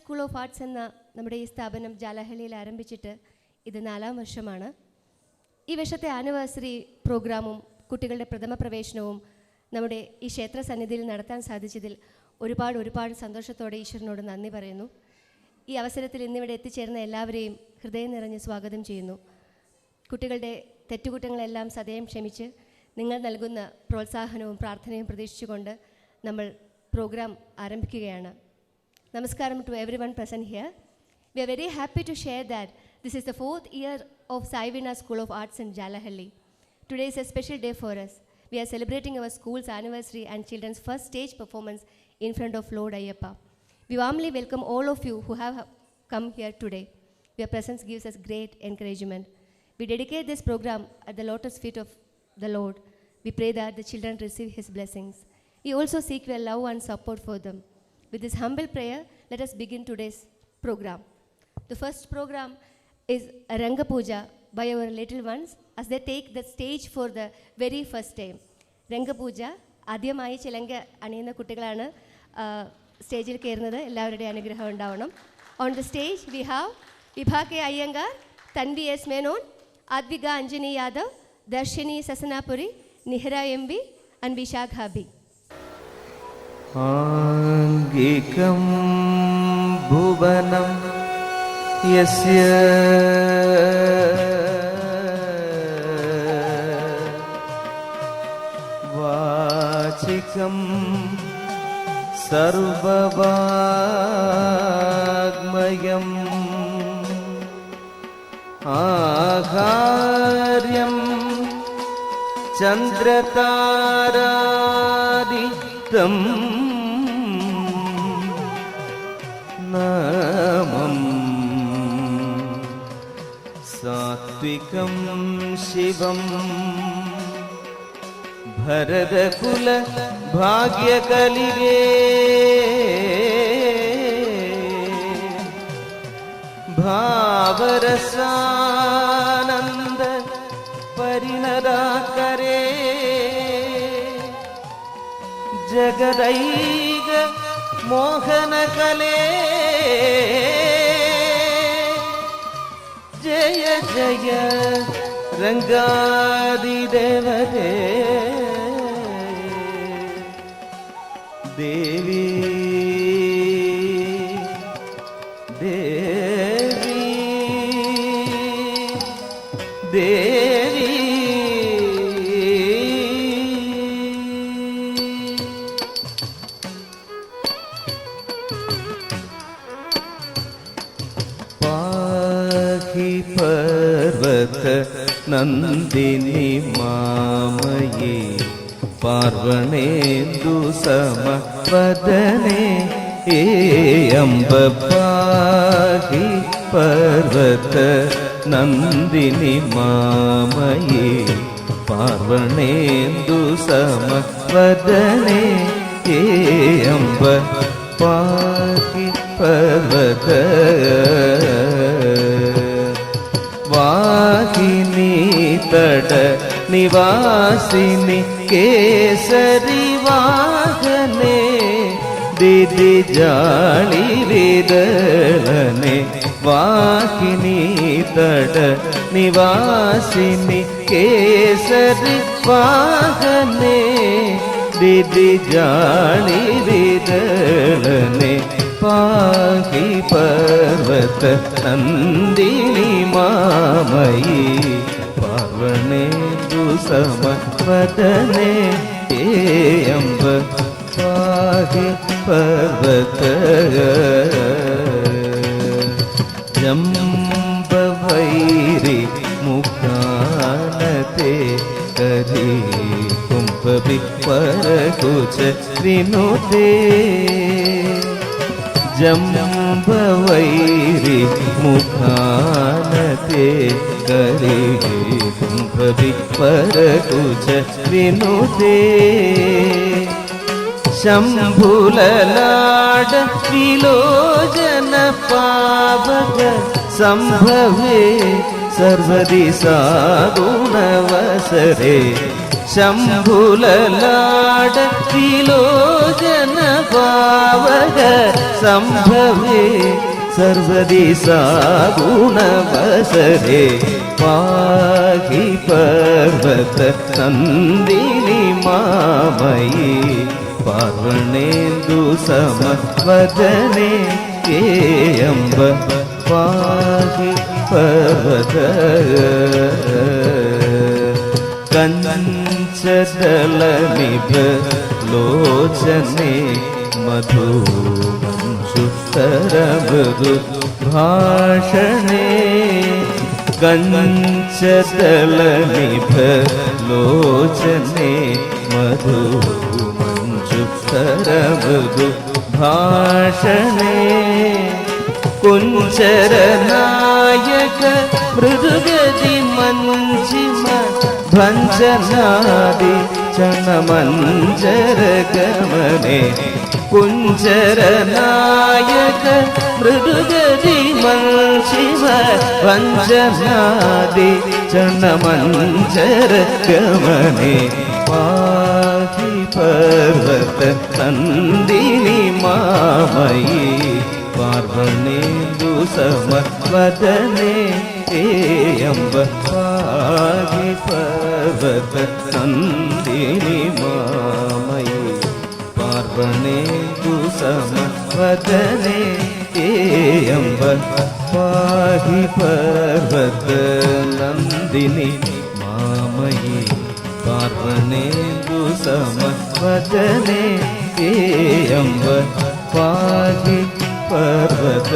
School of arts എന്ന നമ്മുടെ ഈ സ്ഥാപനം ജാലഹള്ളിയിൽ ആരംഭിച്ചിട്ട് ഇത് 4ാം വർഷമാണ്. ഈ വർഷത്തെ ആനിവേഴ്സറി പ്രോഗ്രാമും കുട്ടികളുടെ പ്രഥമ പ്രവേശനവും നമ്മുടെ ഈ ക്ഷേത്ര സന്നിധിയിൽ നടത്താൻ സാധിച്ചതിൽ ഒരുപാട് സന്തോഷത്തോടെ ഈശ്വരനോട് നന്ദി പറയുന്നു. ഈ അവസരത്തിൽ ഇന്നിവിടെ എത്തിച്ചേർന്ന എല്ലാവരെയും ഹൃദയം നിറഞ്ഞ് സ്വാഗതം ചെയ്യുന്നു. കുട്ടികളുടെ തെറ്റുകുറ്റങ്ങളെല്ലാം സദയം ക്ഷമിച്ച് നിങ്ങൾ നൽകുന്ന പ്രോത്സാഹനവും പ്രാർത്ഥനയും പ്രതീക്ഷിച്ചുകൊണ്ട് നമ്മൾ പ്രോഗ്രാം ആരംഭിക്കുകയാണ്. Namaskaram to everyone present here. We are very happy to share that this is the 4th year of Sai Veena School of Arts in Jalahalli. Today is a special day for us. We are celebrating our school's anniversary and children's first stage performance in front of Lord Ayyappa. We warmly welcome all of you who have come here today. Your presence gives us great encouragement. We dedicate this program at the lotus feet of the Lord. We pray that the children receive His blessings. We also seek your love and support for them. With this humble prayer, let us begin today's program. The first program is a Ranga Puja by our little ones as they take the stage for the very first time. Ranga Puja, ആദ്യമായി ചിലങ്ക അണിയുന്ന കുട്ടികളാണ് സ്റ്റേജിൽ കയറുന്നത്. എല്ലാവരുടെയും അനുഗ്രഹം ഉണ്ടാവണം. On the stage we have Vibha K. Iyengar, Tanvi S. Menon, Advika Anjani Yadav, Darshini Sasanapuri, Nihra MB and Vishakha B. आंगिकं भुवनं यस्य वाचिकं सर्ववाग्मयम् आहार्यं चन्द्रतारादितं नामं सात्विकं शिवं भरतकुल भाग्यकलिगे भावरसानन्द परिणराकरे जगदैक मोहनकले जय जय रंगादिदेवते देवी देवी देवी पर्वत नंदिनी मामये पार्वणेन्दु समवदने अम्ब पाहि पर्वत नंदिनी मामये पार्वणेन्दु समवदने अम्ब पाहि पर्वत वाहिनी तट निवासिनी केसरी वाहने दीदी जाली विदलने वाहिनी तट निवासिनी केसरी वाहने दीदी जाली विदलने पाहि पर्वत नंदिनी मामयी पार्वणेन्दु समवदने अम्ब पाहि पर्वत जम्बवैरि मुखानते करी कुंभ विपर कुछ विनुते जम्बवैरि मुखानते करे कुंभ विपर कुछ विनुते शंभुललाड विलोचन पावक संभवे सर्वदिशा गुणवसरे शंभुललाड विलोचन पावक സംഭവേ സർവദിശാ ഗുണവസരേ പാഹി പർവത നന്ദിനി മാമയി പാർവണേന്ദു സമവദനേ കേയംബ പാഹി പർവത കഞ്ചദളനിഭ ലോചനെ മധുമഞ്ജുതരമൃദു ഭാഷണേ കഞ്ചദളനിഭ ലോചനെ മധുമഞ്ജുതരമൃദു ഭാഷണേ കുഞ്ചരനായക മൃദുഗതി മഞ്ജിമ ഭഞ്ജനാദി ചണമഞ്ജരഗമനെ കുഞ്ചരനായക മൃദുഗതി മഞ്ജിമ ഭഞ്ജനാദി ചണമഞ്ജരഗമനെ പാഹി പർവത നന്ദിനി മാമയി പാർവണേന്ദു സമവദനേ ഏയംബ പാഹി പർവത നന്ദിനി മാമയി പാർവണേന്ദു സമവദനേ ഏയംബ പാഹി പർവത നന്ദിനി മാമയി പാർവണേന്ദു സമവദനേ ഏയംബ പാഹി പർവത